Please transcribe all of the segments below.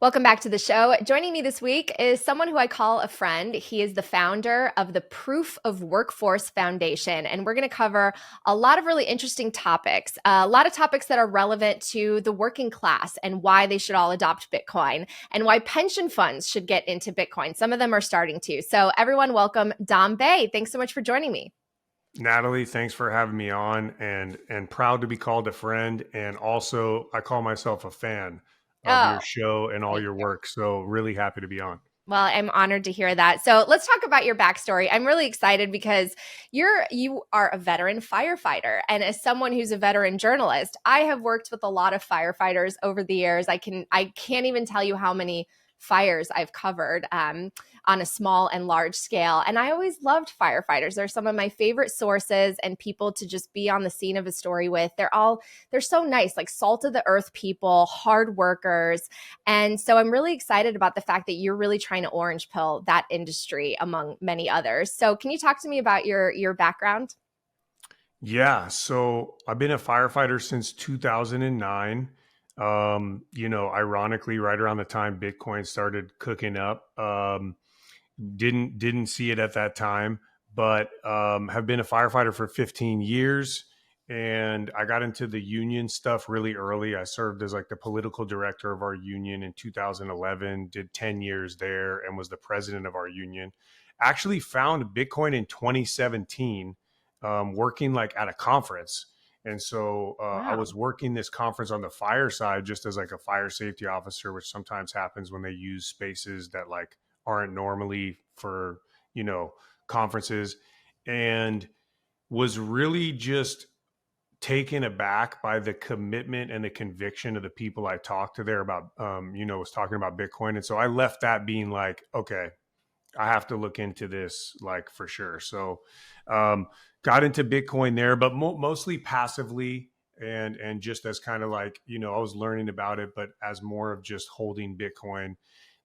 Welcome back to the show. Joining me this week is someone who I call a friend. He is the founder of the Proof of Workforce Foundation, and we're going to cover a lot of really interesting topics, a lot of topics that are relevant to the working class and why they should all adopt Bitcoin and why pension funds should get into Bitcoin. Some of them are starting to. So everyone, welcome Dom Bei. Thanks so much for joining me. Natalie, thanks for having me on and proud to be called a friend. And also I call myself a fan of Oh, your show and all thank your you. work. So really happy to be on. Well, I'm honored to hear that. So let's talk about your backstory. I'm really excited because you are a veteran firefighter, and as someone who's a veteran journalist, I have worked with a lot of firefighters over the years. I can't even tell you how many fires I've covered on a small and large scale, and I always loved firefighters. They're some of my favorite sources and people to just be on the scene of a story with. They're so nice, like salt of the earth people, hard workers. And so I'm really excited about the fact that you're really trying to orange pill that industry among many others. So can you talk to me about your background? Yeah. So I've been a firefighter since 2009. Ironically, right around the time Bitcoin started cooking up. Didn't see it at that time, but have been a firefighter for 15 years. And I got into the union stuff really early. I served as like the political director of our union in 2011, did 10 years there, and was the president of our union. Actually found Bitcoin in 2017, working like at a conference. And so I Wow. was working this conference on the fire side just as like a fire safety officer, which sometimes happens when they use spaces that like aren't normally for, you know, conferences, and was really just taken aback by the commitment and the conviction of the people I talked to there about, was talking about Bitcoin. And so I left that being like, okay, I have to look into this like for sure. So, got into Bitcoin there, but mostly passively and just as kind of like, I was learning about it, but as more of just holding Bitcoin.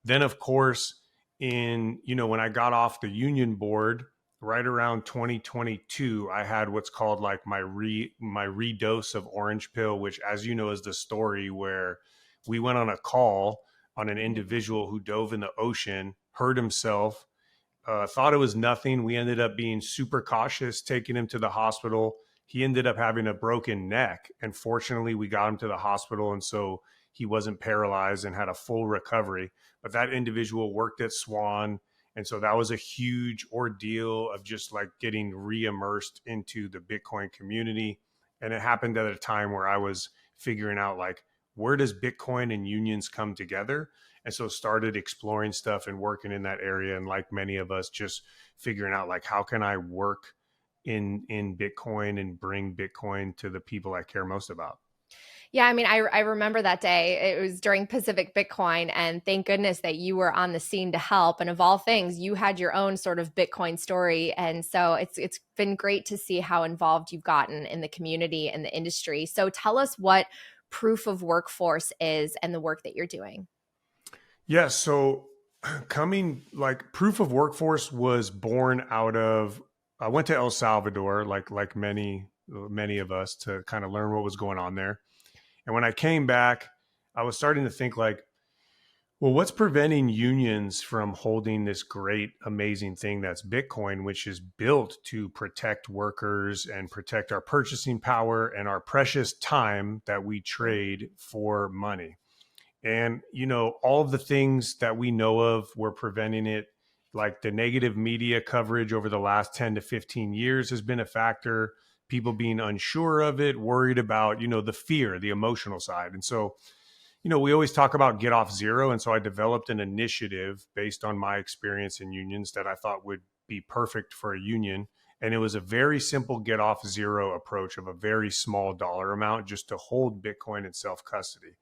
Then, of course, when I got off the union board right around 2022, I had what's called like my redose of orange pill, which, as you know, is the story where we went on a call on an individual who dove in the ocean, hurt himself, thought it was nothing. We ended up being super cautious, taking him to the hospital. He ended up having a broken neck, and fortunately, we got him to the hospital, and so he wasn't paralyzed and had a full recovery. But that individual worked at Swan, and so that was a huge ordeal of just like getting re-immersed into the Bitcoin community. And it happened at a time where I was figuring out like, where does Bitcoin and unions come together? And so started exploring stuff and working in that area, and like many of us, just figuring out like, how can I work in Bitcoin and bring Bitcoin to the people I care most about. Yeah, I mean, I remember that day. It was during Pacific Bitcoin, and thank goodness that you were on the scene to help. And of all things, you had your own sort of Bitcoin story, and so it's been great to see how involved you've gotten in the community and the industry. So tell us what proof of workforce is and the work that you're doing. Yeah, so coming like proof of workforce was born out of, I went to El Salvador like many of us, to kind of learn what was going on there. And when I came back, I was starting to think like, well, what's preventing unions from holding this great, amazing thing that's Bitcoin, which is built to protect workers and protect our purchasing power and our precious time that we trade for money? And, all of the things that we know of were preventing it. Like the negative media coverage over the last 10 to 15 years has been a factor. People being unsure of it, worried about, the fear, the emotional side. And so, we always talk about get off zero. And so I developed an initiative based on my experience in unions that I thought would be perfect for a union. And it was a very simple get off zero approach of a very small dollar amount just to hold Bitcoin in self custody.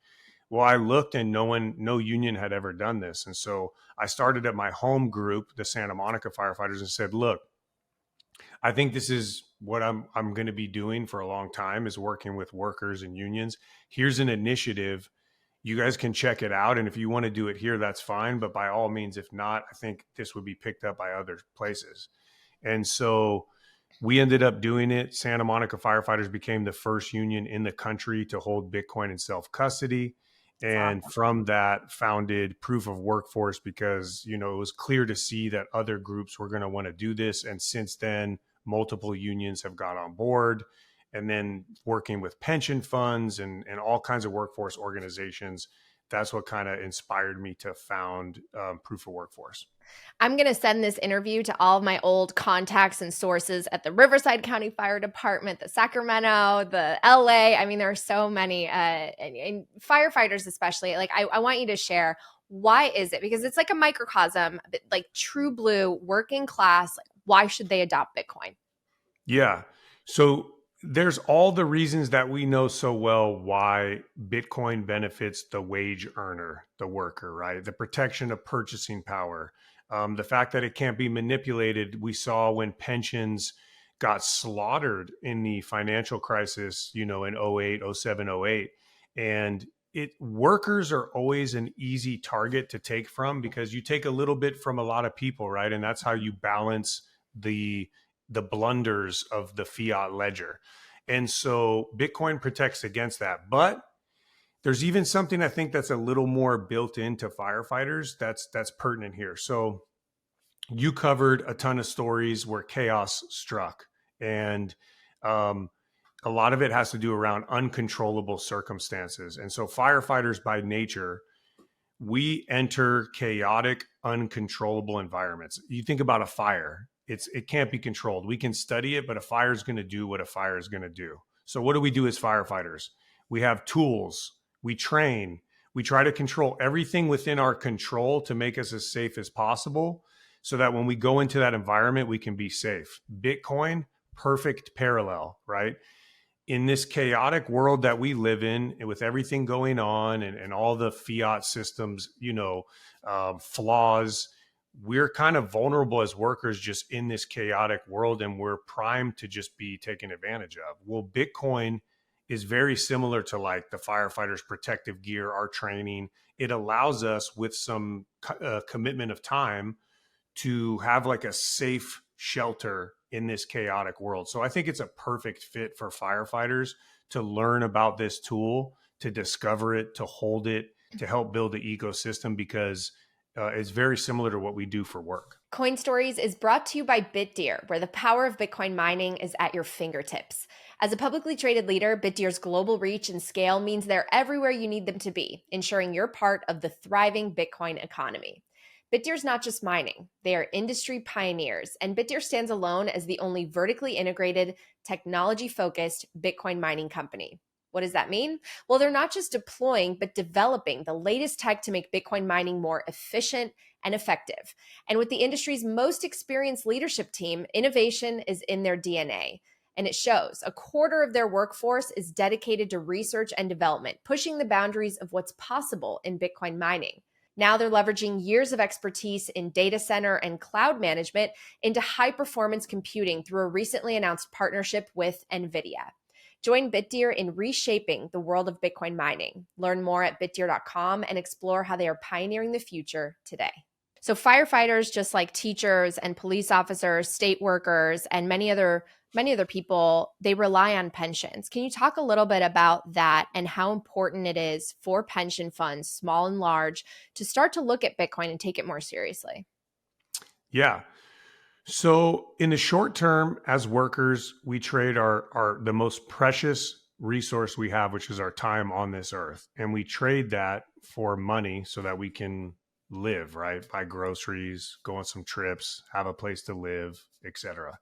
Well, I looked and no union had ever done this. And so I started at my home group, the Santa Monica Firefighters, and said, look, I think this is what I'm going to be doing for a long time, is working with workers and unions. Here's an initiative. You guys can check it out. And if you want to do it here, that's fine. But by all means, if not, I think this would be picked up by other places. And so we ended up doing it. Santa Monica Firefighters became the first union in the country to hold Bitcoin in self custody. That's And awesome. from that founded Proof of Workforce because, it was clear to see that other groups were going to want to do this. And since then, multiple unions have got on board, and then working with pension funds and all kinds of workforce organizations. That's what kind of inspired me to found Proof of Workforce. I'm going to send this interview to all of my old contacts and sources at the Riverside County Fire Department, the Sacramento, the LA. I mean, there are so many, and firefighters, especially. Like, I want you to share, why is it? Because it's like a microcosm, like true blue, working class. Like, why should they adopt Bitcoin? Yeah. So there's all the reasons that we know so well why Bitcoin benefits the wage earner, the worker, right? The protection of purchasing power, the fact that it can't be manipulated. We saw when pensions got slaughtered in the financial crisis, in '08, '07, '08. And workers are always an easy target to take from because you take a little bit from a lot of people, right? And that's how you balance the blunders of the fiat ledger. And so Bitcoin protects against that. But there's even something I think that's a little more built into firefighters that's pertinent here. So you covered a ton of stories where chaos struck, and um, a lot of it has to do around uncontrollable circumstances. And so firefighters by nature, we enter chaotic, uncontrollable environments. You think about a fire, it can't be controlled. We can study it, but a fire is going to do what a fire is going to do. So what do we do as firefighters? We have tools, we train, we try to control everything within our control to make us as safe as possible so that when we go into that environment, we can be safe. Bitcoin, perfect parallel, right? In this chaotic world that we live in, and with everything going on and all the fiat systems, flaws, we're kind of vulnerable as workers just in this chaotic world, and we're primed to just be taken advantage of. Well, Bitcoin is very similar to like the firefighters' protective gear, our training. It allows us with some commitment of time to have like a safe shelter in this chaotic world. So I think it's a perfect fit for firefighters to learn about this tool, to discover it, to hold it, to help build the ecosystem because it's very similar to what we do for work. Coin Stories is brought to you by Bitdeer, where the power of Bitcoin mining is at your fingertips. As a publicly traded leader, Bitdeer's global reach and scale means they're everywhere you need them to be, ensuring you're part of the thriving Bitcoin economy. Bitdeer's not just mining, they are industry pioneers, and Bitdeer stands alone as the only vertically integrated, technology focused Bitcoin mining company. What does that mean? Well, they're not just deploying, but developing the latest tech to make Bitcoin mining more efficient and effective. And with the industry's most experienced leadership team, innovation is in their DNA. And it shows. A quarter of their workforce is dedicated to research and development, pushing the boundaries of what's possible in Bitcoin mining. Now they're leveraging years of expertise in data center and cloud management into high performance computing through a recently announced partnership with NVIDIA. Join Bitdeer in reshaping the world of Bitcoin mining. Learn more at bitdeer.com and explore how they are pioneering the future today. So firefighters, just like teachers and police officers, state workers, and many other people, they rely on pensions. Can you talk a little bit about that and how important it is for pension funds, small and large, to start to look at Bitcoin and take it more seriously? Yeah. So in the short term, as workers, we trade our the most precious resource we have, which is our time on this earth. And we trade that for money so that we can live, right? Buy groceries, go on some trips, have a place to live, etc.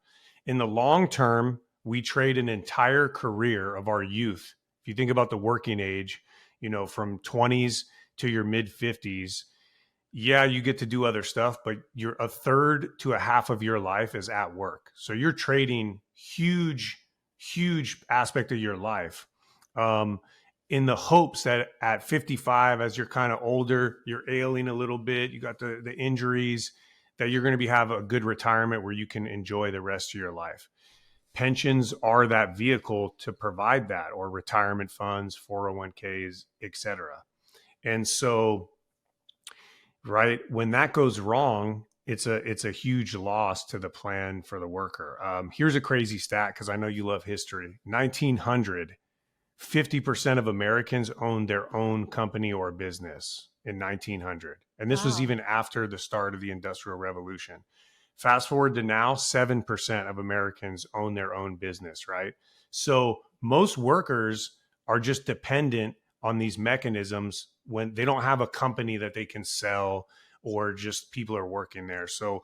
In the long term, we trade an entire career of our youth. If you think about the working age, from 20s to your mid 50s, yeah, you get to do other stuff, but you're a third to a half of your life is at work. So you're trading huge aspect of your life um, in the hopes that at 55, as you're kind of older, you're ailing a little bit, you got the injuries, that you're going to have a good retirement where you can enjoy the rest of your life. Pensions are that vehicle to provide that, or retirement funds, 401ks, etc. And so right when that goes wrong, it's a huge loss to the plan for the worker. Here's a crazy stat because I know you love history. 1900, 50% of Americans owned their own company or business in 1900. And this was Wow. even after the start of the Industrial Revolution. Fast forward to now, 7% of Americans own their own business, right? So most workers are just dependent on these mechanisms when they don't have a company that they can sell, or just people are working there. So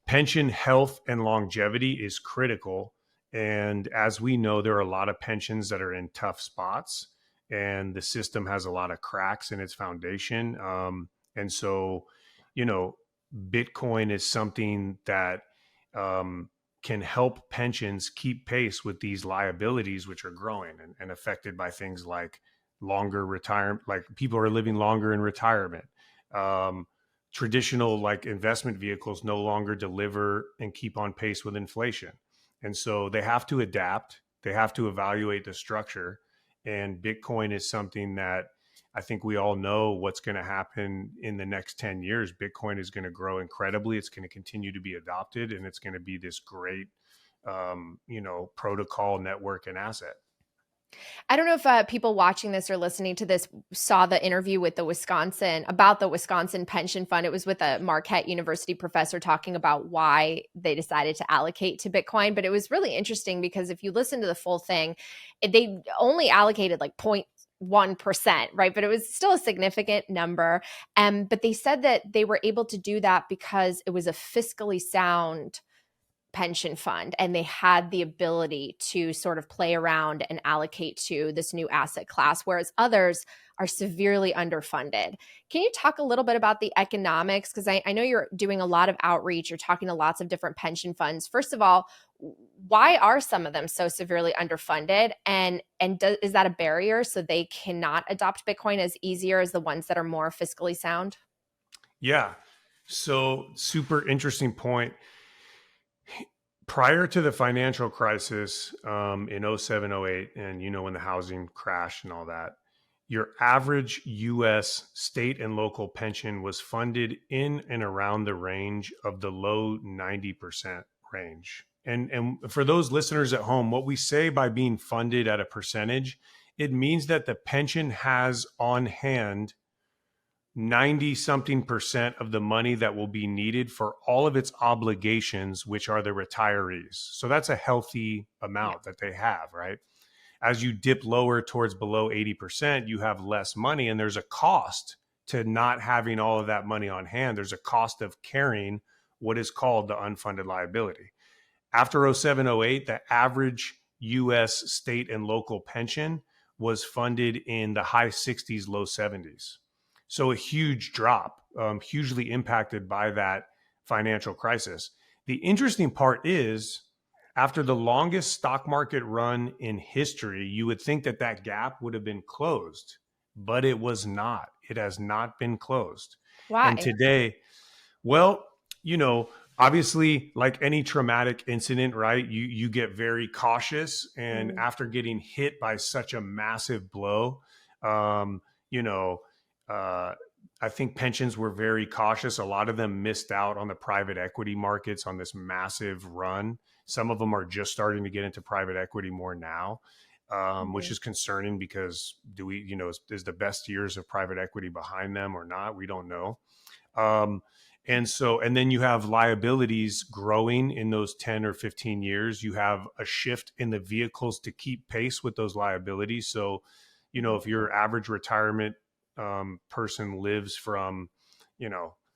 pension health and longevity is critical. And as we know, there are a lot of pensions that are in tough spots, and the system has a lot of cracks in its foundation. And so, you know, Bitcoin is something that can help pensions keep pace with these liabilities, which are growing and affected by things like longer retirement, like people are living longer in retirement. Um, Traditional like investment vehicles no longer deliver and keep on pace with inflation. And so they have to adapt, they have to evaluate the structure. And Bitcoin is something that I think we all know what's going to happen in the next 10 years. Bitcoin is going to grow incredibly. It's going to continue to be adopted, and it's going to be this great, protocol, network, and asset. I don't know if people watching this or listening to this saw the interview with the Wisconsin pension fund. It was with a Marquette University professor talking about why they decided to allocate to Bitcoin. But it was really interesting because if you listen to the full thing, they only allocated like 0.1%, right? But it was still a significant number. But they said that they were able to do that because it was a fiscally sound pension fund and they had the ability to sort of play around and allocate to this new asset class, whereas others are severely underfunded. Can you talk a little bit about the economics? Because I know you're doing a lot of outreach, you're talking to lots of different pension funds. First of all, why are some of them so severely underfunded, is that a barrier so they cannot adopt Bitcoin as easier as the ones that are more fiscally sound? Yeah. So super interesting point. Prior to the financial crisis in 07, 08, and when the housing crash and all that, your average US state and local pension was funded in and around the range of the low 90% range. And for those listeners at home, what we say by being funded at a percentage, it means that the pension has on hand 90 something percent of the money that will be needed for all of its obligations, which are the retirees. So that's a healthy Yeah. amount that they have, right? As you dip lower towards below 80%, you have less money, and there's a cost to not having all of that money on hand. There's a cost of carrying what is called the unfunded liability. After 07, 08, the average US state and local pension was funded in the high 60s, low 70s. So a huge drop, hugely impacted by that financial crisis. The interesting part is, after the longest stock market run in history, you would think that that gap would have been closed, but it was not. It has not been closed. And Why? today, well, you know, obviously, like any traumatic incident, right? You get very cautious, and Mm, after getting hit by such a massive blow, um, you know, uh, I think pensions were very cautious. A lot of them missed out on the private equity markets on this massive run. Some of them are just starting to get into private equity more now, which mhm. is concerning because do we, is the best years of private equity behind them or not? We don't know. Um, and then you have liabilities growing in those 10 or 15 years. You have a shift in the vehicles to keep pace with those liabilities. So, Mhm. if your average retirement person lives from,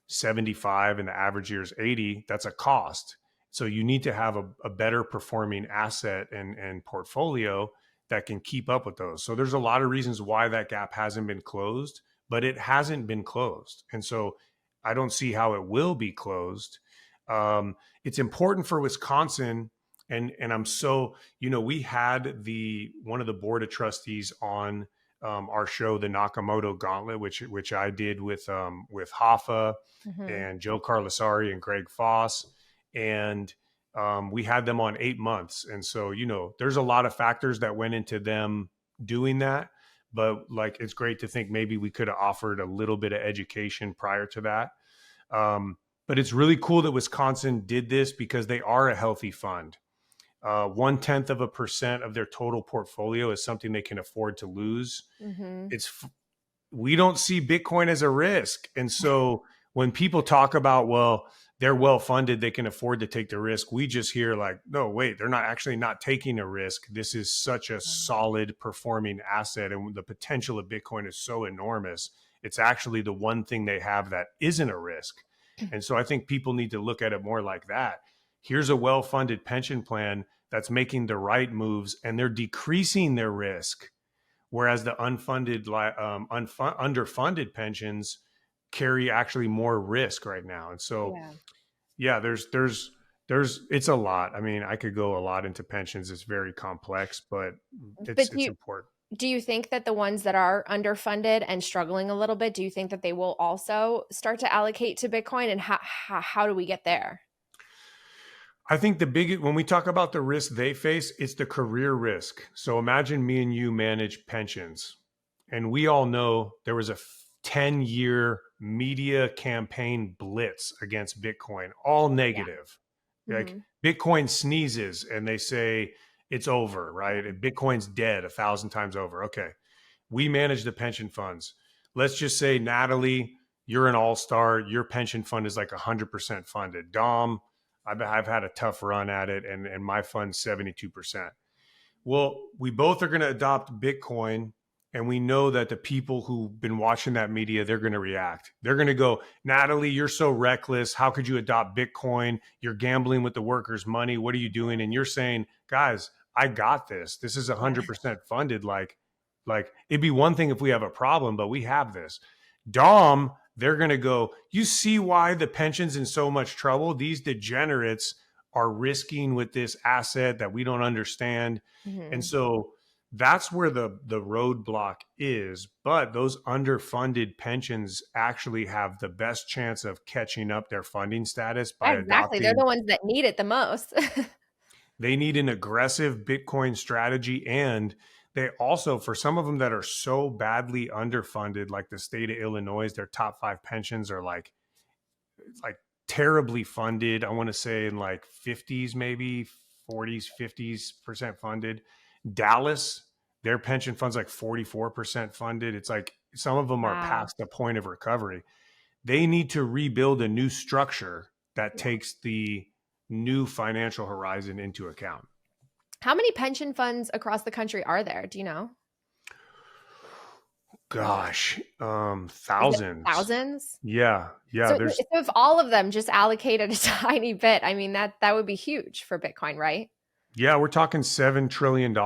75 and the average year is 80, that's a cost. So you need to have a better performing asset and portfolio that can keep up with those. So there's a lot of reasons why that gap hasn't been closed, but it hasn't been closed. And so I don't see how it will be closed. It's important for Wisconsin, and I'm so we had the one of the board of trustees on our show, the Nakamoto Gauntlet, which I did with Hoffa Mhm. and Joe Carlasari and Greg Foss, and we had them on 8 months, and so there's a lot of factors that went into them doing that, but like it's great to think maybe we could have offered a little bit of education prior to that. But it's really cool that Wisconsin did this because they are a healthy fund. 1/10 of a percent of their total portfolio is something they can afford to lose. Mm-hmm. It's We don't see Bitcoin as a risk. And so when people talk about, well, they're well funded, they can afford to take the risk, we just hear like, no, wait, they're not actually not taking a risk. This is such a solid performing asset. And the potential of Bitcoin is so enormous. It's actually the one thing they have that isn't a risk. And so I think people need to look at it more like that. Here's a well funded pension plan that's making the right moves and they're decreasing their risk, whereas the underfunded pensions carry actually more risk right now. And so, Yeah. yeah, it's a lot. I mean, I could go a lot into pensions. It's very complex, but But it's important. do you think that the ones that are underfunded and struggling a little bit, do you think that they will also start to allocate to Bitcoin? And how do we get there? I think when we talk about the risk they face, it's the career risk. So imagine me and you manage pensions, and we all know there was a 10-year media campaign blitz against Bitcoin, all Yeah. negative. Like Hmm. Bitcoin sneezes and they say it's over, right? And Bitcoin's dead 1,000 times over. Okay. We manage the pension funds. Let's just say, Natalie, you're an all-star. Your pension fund is like 100% funded. Dom, I've had a tough run at it, and my fund's 72%. Well, we both are going to adopt Bitcoin, and we know that the people who've been watching that media, they're going to react. They're going to go, Natalie, you're so reckless. How could you adopt Bitcoin? You're gambling with the workers' money. What are you doing? And you're saying, guys, I got this. This is Yeah. 100% funded. Like it'd be one thing if we have a problem, but we have this. Dom, they're going to go, you see why the pension's in so much trouble? These degenerates are risking with this asset that we don't understand. And Hmm. so that's where the roadblock is. But those underfunded pensions actually have the best chance of catching up their funding status by Exactly. They're adopting. the ones that need it the most. They need an aggressive Bitcoin strategy. And they also, for some of them that are so badly underfunded, like the state of Illinois, their top five pensions are like terribly funded. I want to say in like 50s, maybe 40s, 50% funded. Dallas, their pension fund's like 44% funded. It's like some of them are Wow. past the point of recovery. They need to rebuild a new structure that Yeah. takes the new financial horizon into account. How many pension funds across the country are there? Do you know? Gosh, Is it thousands. thousands? Yeah, yeah. So, There's so if all of them just allocated a tiny bit, I mean that would be huge for Bitcoin, right? Yeah, we're talking $7 trillion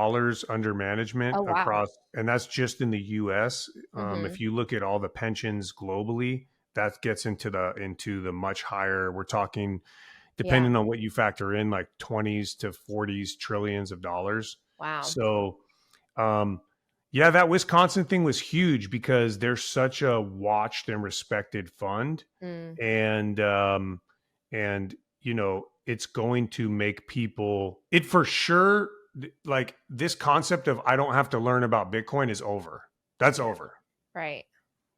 under management Oh wow. across, and that's just in the U.S. Hmm. If you look at all the pensions globally, that gets into the much higher. We're talking, Yeah. depending on what you factor in, like 20s to 40s trillions of dollars. Wow. So, um, yeah, that Wisconsin thing was huge because they're such a watched and respected fund, Mm. and and it's going to make people it for sure. Like this concept of I don't have to learn about Bitcoin is over. That's Yeah. over. Right.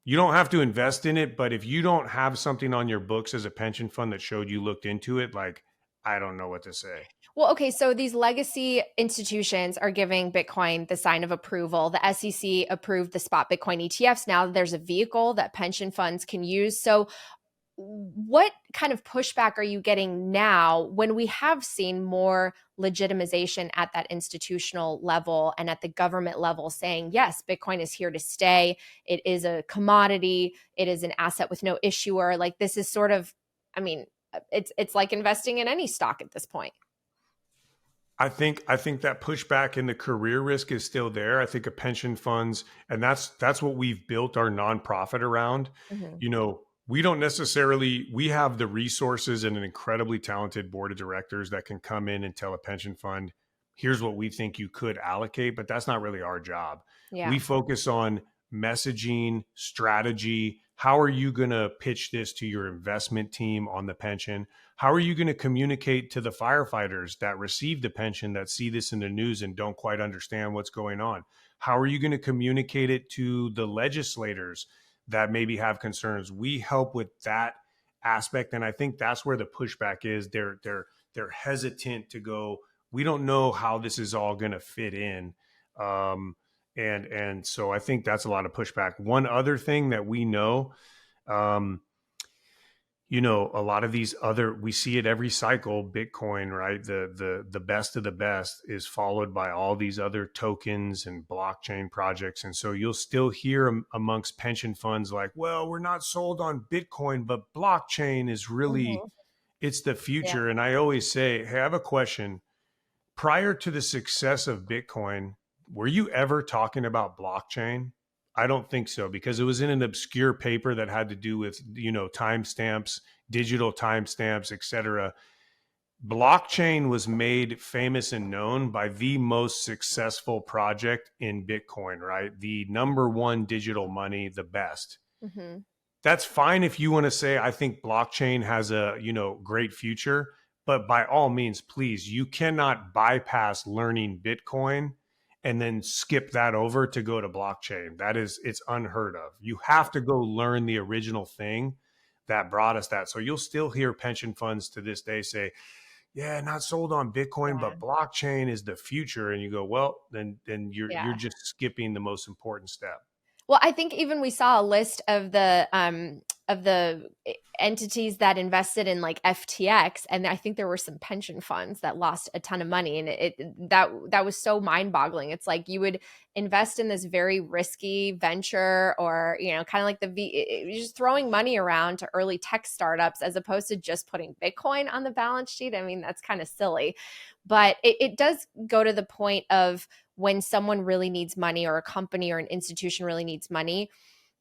You don't have to invest in it, but if you don't have something on your books as a pension fund that showed you looked into it, like I don't know what to say. Well, okay, so these legacy institutions are giving Bitcoin the sign of approval. The SEC approved the spot Bitcoin ETFs. Now there's a vehicle that pension funds can use. So what kind of pushback are you getting now when we have seen more legitimization at that institutional level and at the government level saying, yes, Bitcoin is here to stay. It is a commodity. It is an asset with no issuer. Like this is sort of, I mean, it's like investing in any stock at this point. I think that pushback in the career risk is still there. I think a pension funds, and that's what we've built our nonprofit around. Mhm. We don't necessarily we have the resources and an incredibly talented board of directors that can come in and tell a pension fund, here's what we think you could allocate, but that's not really our job. We Yeah. focus on messaging, strategy. How are you going to pitch this to your investment team on the pension? How are you going to communicate to the firefighters that receive the pension that see this in the news and don't quite understand what's going on? How are you going to communicate it to the legislators that maybe have concerns? We help with that aspect, and I think that's where the pushback is. They're hesitant to go, we don't know how this is all going to fit in. Um, and so I think that's a lot of pushback. One other thing that we know, um, a lot of these other, we see it every cycle. Bitcoin, right? The best of the best is followed by all these other tokens and blockchain projects. And so you'll still hear amongst pension funds like, well, we're not sold on Bitcoin, but blockchain is really, Mhm. it's the Yeah. future. And I always say, hey, I have a question. Prior to the success of Bitcoin, were you ever talking about blockchain? I don't think so, because it was in an obscure paper that had to do with, timestamps, digital timestamps, etc. Blockchain was made famous and known by the most successful project in Bitcoin, right? The number one digital money, the best. Mhm. That's fine if you want to say, I think blockchain has a, great future, but by all means, please, you cannot bypass learning Bitcoin and then skip that over to go to blockchain. It's unheard of. You have to go learn the original thing that brought us that. So you'll still hear pension funds to this day say, yeah, not sold on Bitcoin, Yeah. but blockchain is the future. And you go, well, then you're Yeah. just skipping the most important step. Well, I think even we saw a list of the entities that invested in like FTX, and I think there were some pension funds that lost a ton of money, and that was so mind-boggling. It's like you would invest in this very risky venture, or kind of like just throwing money around to early tech startups as opposed to just putting Bitcoin on the balance sheet. I mean, that's kind of silly, but it does go to the point of when someone really needs money, or a company or an institution really needs money,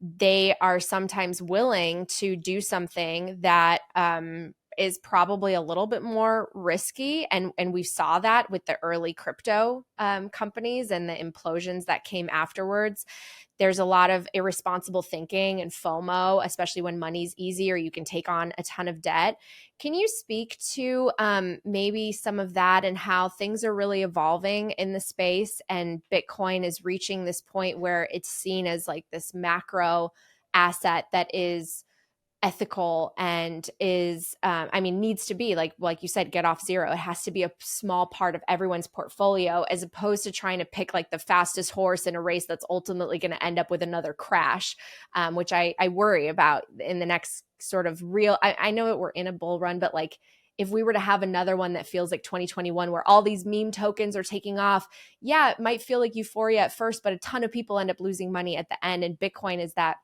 they are sometimes willing to do something that is probably a little bit more risky. And we saw that with the early crypto companies and the implosions that came afterwards. There's a lot of irresponsible thinking and FOMO, especially when money's easy or you can take on a ton of debt. Can you speak to maybe some of that and how things are really evolving in the space, and Bitcoin is reaching this point where it's seen as like this macro asset that is ethical and is I mean, needs to be like you said, get off zero. It has to be a small part of everyone's portfolio, as opposed to trying to pick like the fastest horse in a race that's ultimately going to end up with another crash, which I worry about in the next sort of real. I know that we're in a bull run, but like if we were to have another one that feels like 2021 where all these meme tokens are taking off, yeah, it might feel like euphoria at first, but a ton of people end up losing money at the end. And Bitcoin is that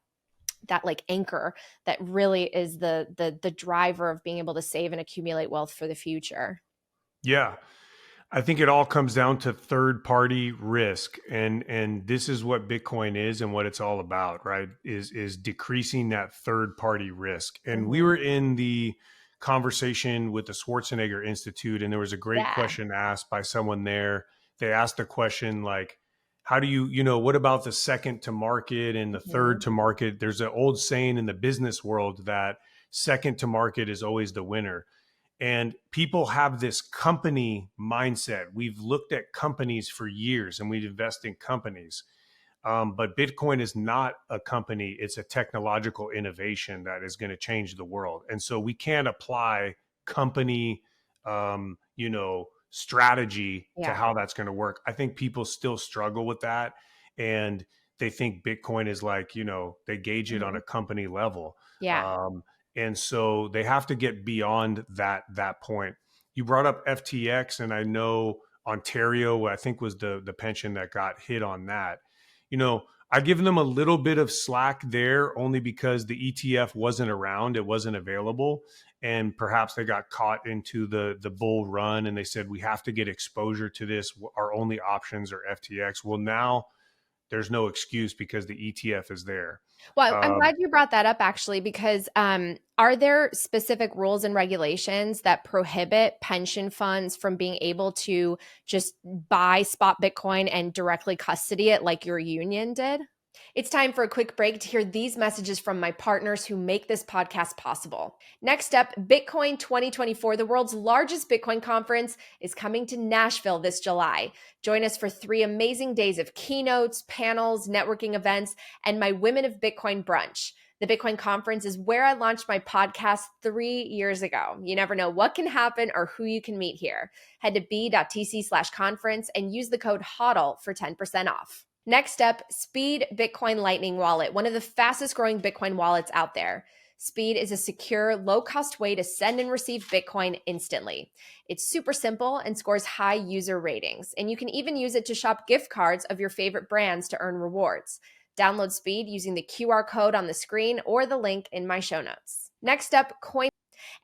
like anchor that really is the driver of being able to save and accumulate wealth for the future. Yeah. I think it all comes down to third party risk, and this is what Bitcoin is and what it's all about, right? Is decreasing that third party risk. And we Mm-hmm. were in the conversation with the Schwarzenegger Institute, and there was a great Yeah. question asked by someone there. They asked the question like, how do what about the second to market and the Mm-hmm. third to market? There's an old saying in the business world that second to market is always the winner. And people have this company mindset. We've looked at companies for years and we invest in companies. But Bitcoin is not a company, it's a technological innovation that is going to change the world. And so we can't apply company, strategy to Yeah. how that's going to work. I think people still struggle with that. And they think Bitcoin is like, they gauge it on Mm-hmm. a company level. Yeah. Um, and so they have to get beyond that point. You brought up FTX, and I know Ontario, I think, was the pension that got hit on that. I give them a little bit of slack there only because the ETF wasn't around, it wasn't available, and perhaps they got caught into the bull run and they said we have to get exposure to this. Our only options are FTX. Well, now there's no excuse because the ETF is there. Well, I'm Um, glad you brought that up actually, because are there specific rules and regulations that prohibit pension funds from being able to just buy spot Bitcoin and directly custody it like your union did? It's time for a quick break to hear these messages from my partners who make this podcast possible. Next up, Bitcoin 2024, the world's largest Bitcoin conference, is coming to Nashville this July. Join us for 3 amazing days of keynotes, panels, networking events, and my Women of Bitcoin brunch. The Bitcoin conference is where I launched my podcast 3 years ago. You never know what can happen or who you can meet here. Head to b.tc/conference and use the code HODL for 10% off. Next up, Speed Bitcoin Lightning Wallet, one of the fastest growing Bitcoin wallets out there. Speed is a secure, low-cost way to send and receive Bitcoin instantly. It's super simple and scores high user ratings, and you can even use it to shop gift cards of your favorite brands to earn rewards. Download Speed using the QR code on the screen or the link in my show notes. Next up, Coin.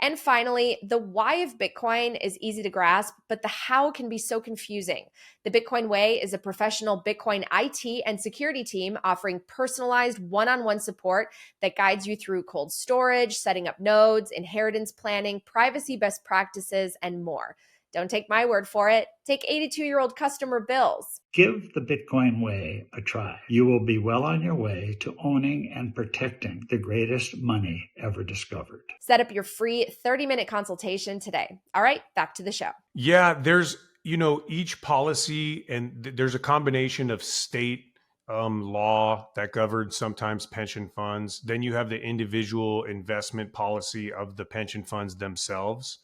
And finally, the why of Bitcoin is easy to grasp, but the how can be so confusing. The Bitcoin Way is a professional Bitcoin IT and security team offering personalized one-on-one support that guides you through cold storage, setting up nodes, inheritance planning, privacy best practices, and more. Don't take my word for it. Take 82-year-old customer Bill's. Give the Bitcoin Way a try. You will be well on your way to owning and protecting the greatest money ever discovered. Set up your free 30-minute consultation today. All right, back to the show. Yeah, there's, each policy, and there's a combination of state law that governs sometimes pension funds. Then you have the individual investment policy of the pension funds themselves.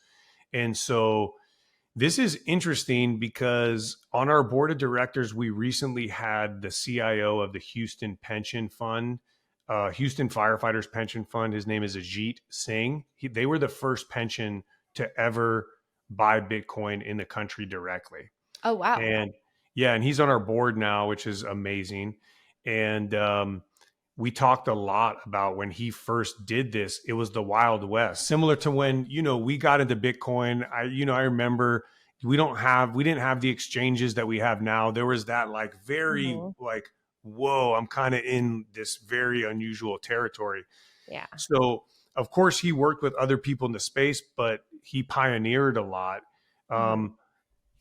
And so this is interesting because on our board of directors, we recently had the CIO of the Houston Pension Fund, Houston Firefighters Pension Fund. His name is Ajit Singh. They were the first pension to ever buy Bitcoin in the country directly. Oh, wow. And yeah, and he's on our board now, which is amazing. And we talked a lot about when he first did this, it was the Wild West, similar to when, we got into Bitcoin. I remember we didn't have the exchanges that we have now. There was that very whoa, I'm kind of in this very unusual territory. Yeah. So of course he worked with other people in the space, but he pioneered a lot.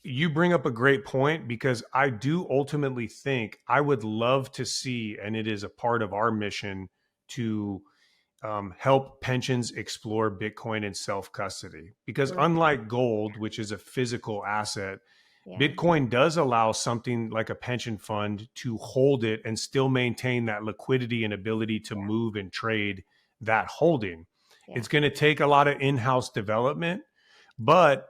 You bring up a great point because I do ultimately think I would love to see, and it is a part of our mission to help pensions explore Bitcoin and self-custody. Because unlike gold, which is a physical asset, Bitcoin does allow something like a pension fund to hold it and still maintain that liquidity and ability to move and trade that holding. It's going to take a lot of in-house development, but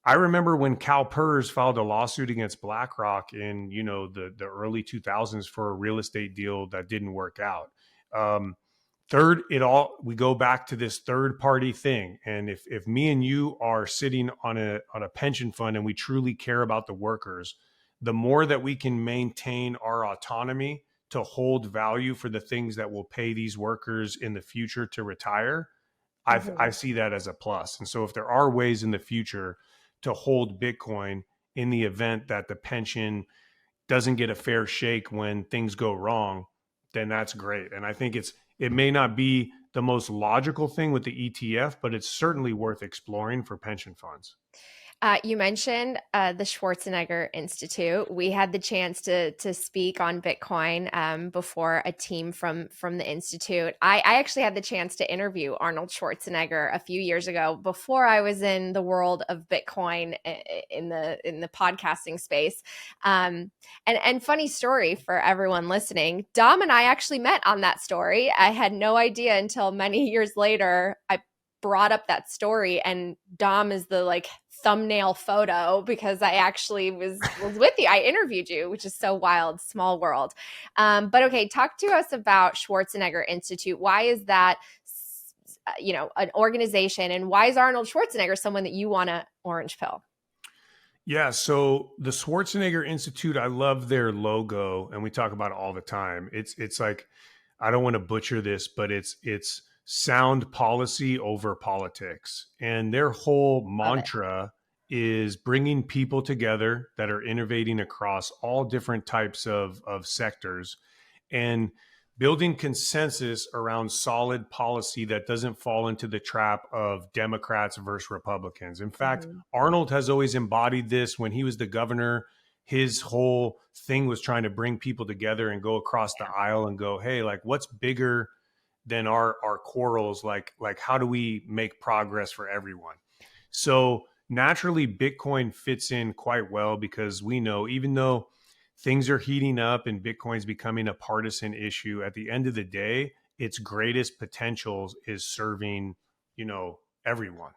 I remember when CalPERS filed a lawsuit against BlackRock in, the early 2000s for a real estate deal that didn't work out. We go back to this third party thing. And if me and you are sitting on a pension fund and we truly care about the workers, the more that we can maintain our autonomy to hold value for the things that will pay these workers in the future to retire, I see that as a plus. And so if there are ways in the future to hold Bitcoin in the event that the pension doesn't get a fair shake when things go wrong, then that's great. And I think it may not be the most logical thing with the ETF, but it's certainly worth exploring for pension funds. You mentioned the Schwarzenegger Institute. We had the chance to speak on Bitcoin before a team from the Institute. I actually had the chance to interview Arnold Schwarzenegger a few years ago before I was in the world of Bitcoin in the podcasting space. And funny story for everyone listening, Dom and I actually met on that story. I had no idea until many years later. I brought up that story, and Dom is the thumbnail photo because I actually was with you. I interviewed you, which is so wild, small world. But okay, talk to us about Schwarzenegger Institute. Why is that, an organization, and why is Arnold Schwarzenegger someone that you want to orange pill? Yeah, so the Schwarzenegger Institute, I love their logo, and we talk about it all the time. It's like, I don't want to butcher this, but it's sound policy over politics. And their whole mantra is bringing people together that are innovating across all different types of sectors and building consensus around solid policy that doesn't fall into the trap of Democrats versus Republicans. In fact, Arnold has always embodied this. When he was the governor, his whole thing was trying to bring people together and go across the aisle and go, hey, what's bigger than our quarrels? Like how do we make progress for everyone? So naturally, Bitcoin fits in quite well because we know, even though things are heating up and Bitcoin's becoming a partisan issue, at the end of the day, its greatest potentials is serving, everyone.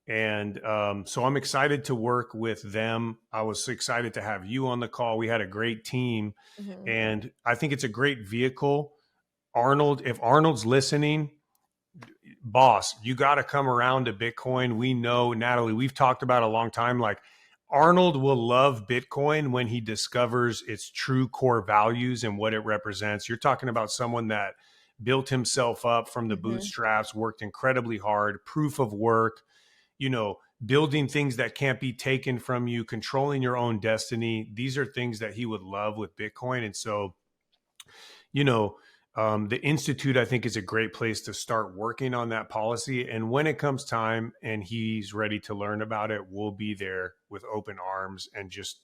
And so I'm excited to work with them. I was excited to have you on the call. We had a great team, Mhm. and I think it's a great vehicle. Arnold, if Arnold's listening, boss, you got to come around to Bitcoin. We know, Natalie, we've talked about a long time. Like, Arnold will love Bitcoin when he discovers its true core values and what it represents. You're talking about someone that built himself up from the Mhm. bootstraps, worked incredibly hard, proof of work, building things that can't be taken from you, controlling your own destiny. These are things that he would love with Bitcoin. And so, you know, the Institute, I think, is a great place to start working on that policy. And when it comes time and he's ready to learn about it, we'll be there with open arms and just,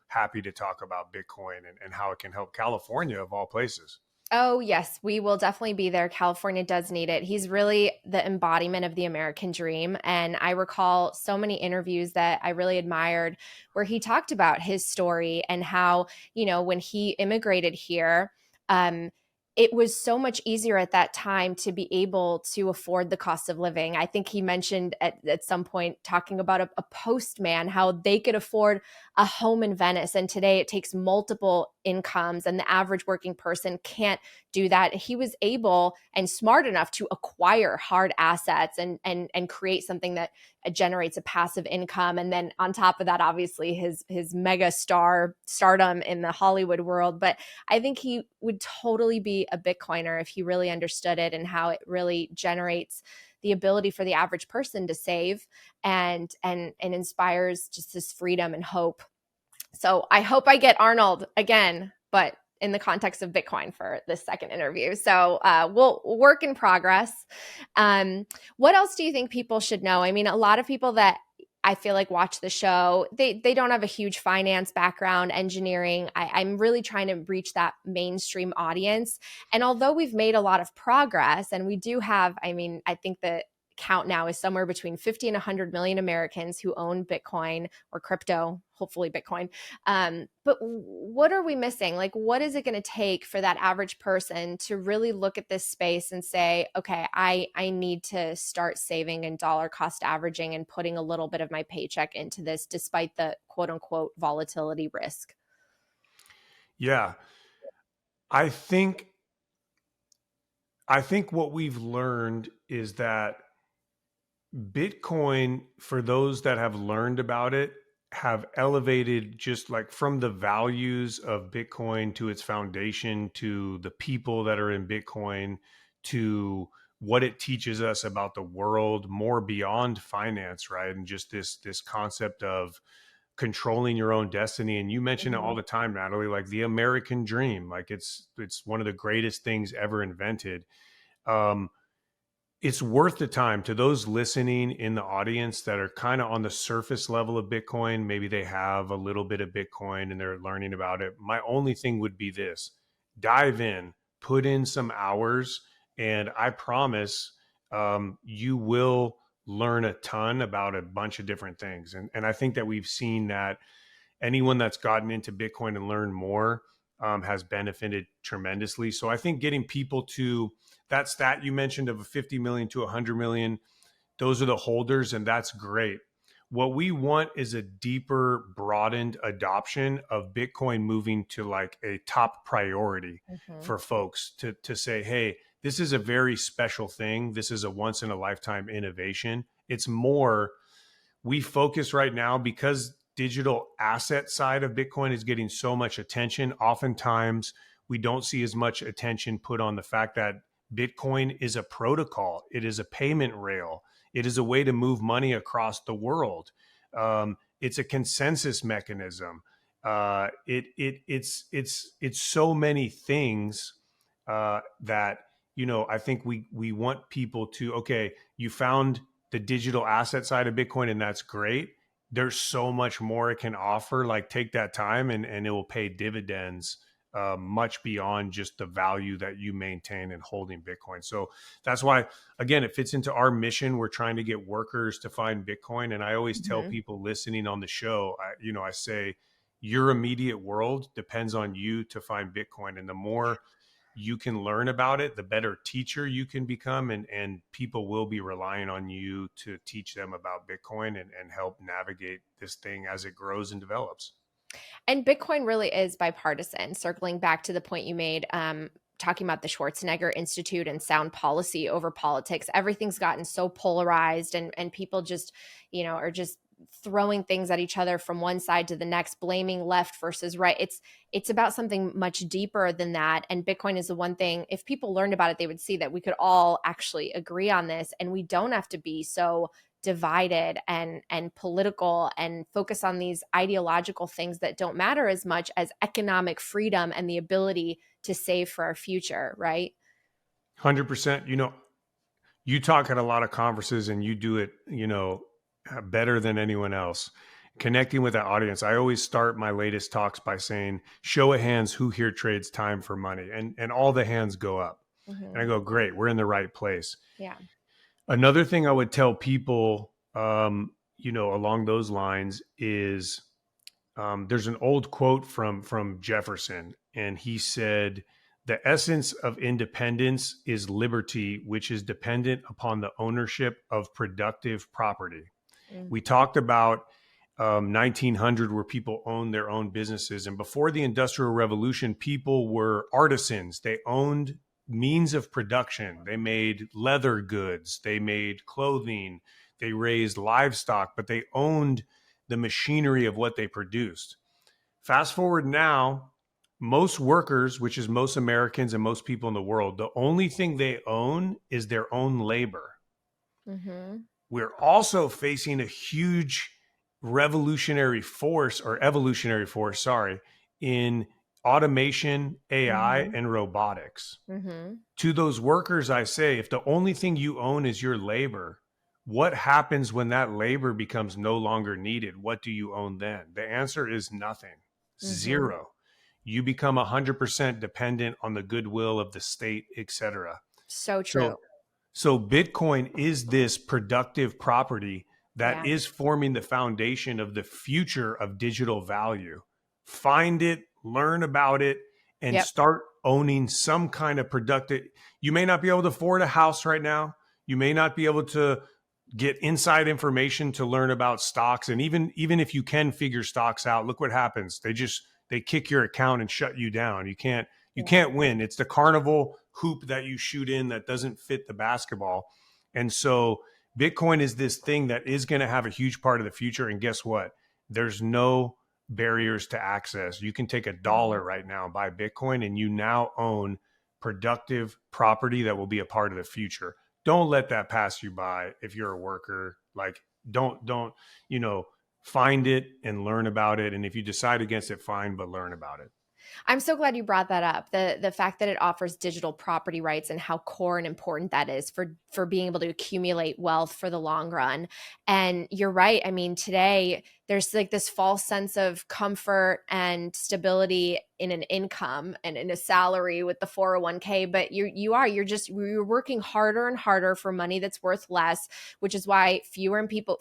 happy to talk about Bitcoin and how it can help California, of all places. Oh, yes, we will definitely be there. California does need it. He's really the embodiment of the American dream. And I recall so many interviews that I really admired where he talked about his story and how, when he immigrated here, it was so much easier at that time to be able to afford the cost of living. I think he mentioned at some point talking about a postman, how they could afford a home in Venice. And today it takes multiple incomes, and the average working person can't do that. He was able and smart enough to acquire hard assets and create something that generates a passive income. And then on top of that, obviously his mega stardom in the Hollywood world. But I think he would totally be a Bitcoiner if he really understood it and how it really generates the ability for the average person to save and inspires just this freedom and hope. So I hope I get Arnold again, but in the context of Bitcoin for this second interview. So we'll work in progress. What else do you think people should know? I mean, a lot of people that I feel like watch the show, they don't have a huge finance background, engineering. I'm really trying to reach that mainstream audience. And although we've made a lot of progress, and we do have, I think the count now is somewhere between 50 and 100 million Americans who own Bitcoin or crypto, hopefully Bitcoin. But what are we missing? Like, what is it going to take for that average person to really look at this space and say, okay, I need to start saving and dollar cost averaging and putting a little bit of my paycheck into this, despite the quote unquote volatility risk? Yeah. I think I think what we've learned is that Bitcoin, for those that have learned about it, have elevated just like from the values of Bitcoin to its foundation to the people that are in Bitcoin to what it teaches us about the world more beyond finance, right? And just this concept of controlling your own destiny. And you mention it all Mhm. the time, Natalie, like the American dream. Like it's one of the greatest things ever invented. Um, it's worth the time to those listening in the audience that are kind of on the surface level of Bitcoin. Maybe they have a little bit of Bitcoin and they're learning about it. My only thing would be this: dive in, put in some hours, and I promise you will learn a ton about a bunch of different things. And I think that we've seen that anyone that's gotten into Bitcoin and learned more has benefited tremendously. So I think getting people to that stat you mentioned of a 50 million to 100 million, those are the holders, and that's great. What we want is a deeper, broadened adoption of Bitcoin moving to like a top priority Mhm. for folks to say, hey, this is a very special thing. This is a once in a lifetime innovation. It's more, we focus right now because digital asset side of Bitcoin is getting so much attention. Oftentimes, we don't see as much attention put on the fact that Bitcoin is a protocol. It is a payment rail. It is a way to move money across the world. It's a consensus mechanism. It's so many things that I think we want people to, okay, you found the digital asset side of Bitcoin, and that's great. There's so much more it can offer. Like, take that time and it will pay dividends much beyond just the value that you maintain in holding Bitcoin. So that's why, again, it fits into our mission. We're trying to get workers to find Bitcoin. And I always tell Mhm. people listening on the show, I say, your immediate world depends on you to find Bitcoin. And the more you can learn about it, the better teacher you can become, and people will be relying on you to teach them about Bitcoin and help navigate this thing as it grows and develops. And Bitcoin really is bipartisan. Circling back to the point you made, talking about the Schwarzenegger Institute and sound policy over politics, everything's gotten so polarized, and people just, are just throwing things at each other from one side to the next, blaming left versus right. It's about something much deeper than that. And Bitcoin is the one thing, if people learned about it, they would see that we could all actually agree on this, and we don't have to be so divided and political and focus on these ideological things that don't matter as much as economic freedom and the ability to save for our future, right? 100%. You talk at a lot of conferences and you do it, better than anyone else. Connecting with that audience, I always start my latest talks by saying, show of hands who here trades time for money, and all the hands go up. Mm-hmm. And I go, great, we're in the right place. Yeah. Another thing I would tell people, along those lines is, there's an old quote from Jefferson, and he said, "The essence of independence is liberty, which is dependent upon the ownership of productive property." Mm-hmm. We talked about 1900, where people owned their own businesses, and before the Industrial Revolution, people were artisans. They owned means of production. They made leather goods, they made clothing, they raised livestock, but they owned the machinery of what they produced. Fast forward now, most workers, which is most Americans and most people in the world, the only thing they own is their own labor. Mm-hmm. We're also facing a huge evolutionary force, in automation, AI, Mm-hmm. and robotics. Mm-hmm. To those workers, I say, if the only thing you own is your labor, what happens when that labor becomes no longer needed? What do you own then? The answer is nothing. Mm-hmm. Zero. You become 100% dependent on the goodwill of the state, etc. So true. So Bitcoin is this productive property that Yeah. is forming the foundation of the future of digital value. Find it, learn about it, and Yep. start owning some kind of productive. You may not be able to afford a house right now. You may not be able to get inside information to learn about stocks. And even if you can figure stocks out, look what happens. They kick your account and shut you down. You can't win. It's the carnival hoop that you shoot in that doesn't fit the basketball. And so Bitcoin is this thing that is going to have a huge part of the future. And guess what? There's no barriers to access. You can take $1 right now and buy Bitcoin, and you now own productive property that will be a part of the future. Don't let that pass you by. If you're a worker, like don't, find it and learn about it. And if you decide against it, fine, but learn about it. I'm so glad you brought that up. The fact that it offers digital property rights and how core and important that is for being able to accumulate wealth for the long run. And you're right. I mean, today there's like this false sense of comfort and stability in an income and in a salary with the 401k, but you're working harder and harder for money that's worth less, which is why fewer people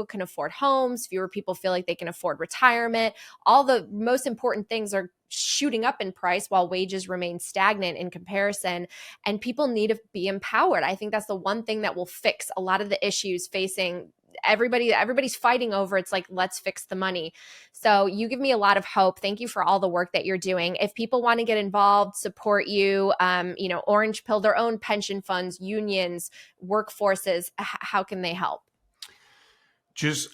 can afford homes, fewer people feel like they can afford retirement. All the most important things are shooting up in price while wages remain stagnant in comparison, and people need to be empowered. I think that's the one thing that will fix a lot of the issues facing everybody's fighting over. It's like, let's fix the money. So you give me a lot of hope. Thank you for all the work that you're doing. If people want to get involved, support you, Orange Pill, their own pension funds, unions, workforces, how can they help? Just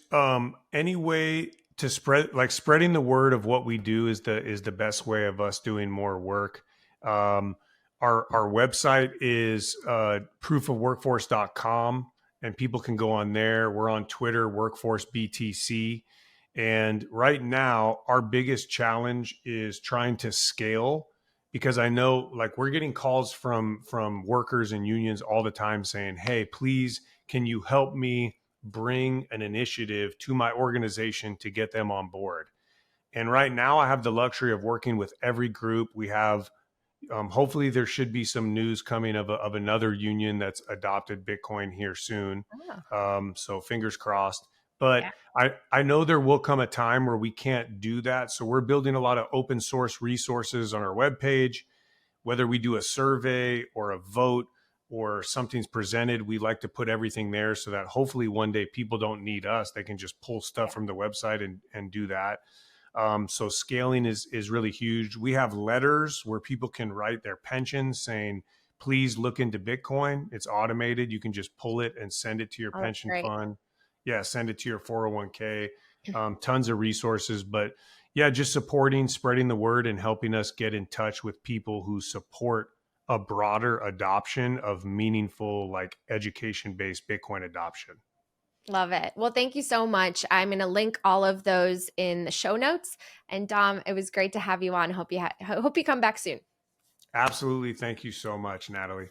any way to spreading the word of what we do is the best way of us doing more work. Our website is proofofworkforce.com, and people can go on there. We're on Twitter, WorkforceBTC. And right now, our biggest challenge is trying to scale, because I know, like, we're getting calls from workers and unions all the time saying, hey, please, can you help me bring an initiative to my organization to get them on board? And right now I have the luxury of working with every group. We have, hopefully there should be some news coming of another union that's adopted Bitcoin here soon. So fingers crossed. But yeah. I know there will come a time where we can't do that. So we're building a lot of open source resources on our webpage. whether we do a survey or a vote or something's presented, we like to put everything there so that hopefully one day people don't need us. They can just pull stuff from the website and do that. So scaling is really huge. We have letters where people can write their pensions saying, please look into Bitcoin. It's automated. You can just pull it and send it to your pension fund. Yeah, send it to your 401k. Tons of resources. But yeah, just supporting, spreading the word, and helping us get in touch with people who support a broader adoption of meaningful, like education-based Bitcoin adoption. Love it. Well, thank you so much. I'm going to link all of those in the show notes. And Dom, it was great to have you on. Hope you come back soon. Absolutely. Thank you so much, Natalie.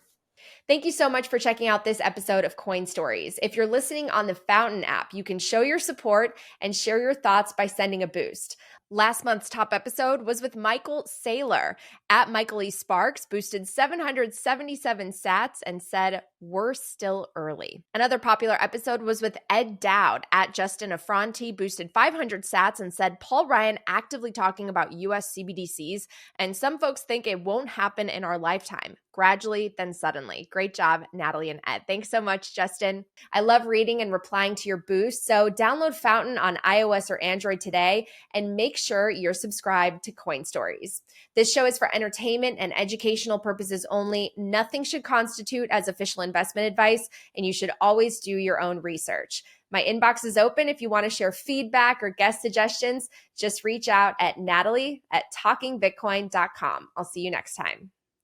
Thank you so much for checking out this episode of Coin Stories. If you're listening on the Fountain app, you can show your support and share your thoughts by sending a boost. Last month's top episode was with Michael Saylor at Michael E. Sparks, boosted 777 sats and said, "We're still early." Another popular episode was with Ed Dowd at Justin Affronti, boosted 500 sats and said, "Paul Ryan actively talking about US CBDCs, and some folks think it won't happen in our lifetime. Gradually, then suddenly." Great job, Natalie and Ed. Thanks so much, Justin. I love reading and replying to your boosts, so download Fountain on iOS or Android today and make sure you're subscribed to Coin Stories. This show is for entertainment and educational purposes only. Nothing should constitute as official investment advice, and you should always do your own research. My inbox is open if you want to share feedback or guest suggestions. Just reach out at Natalie@talkingbitcoin.com. I'll see you next time.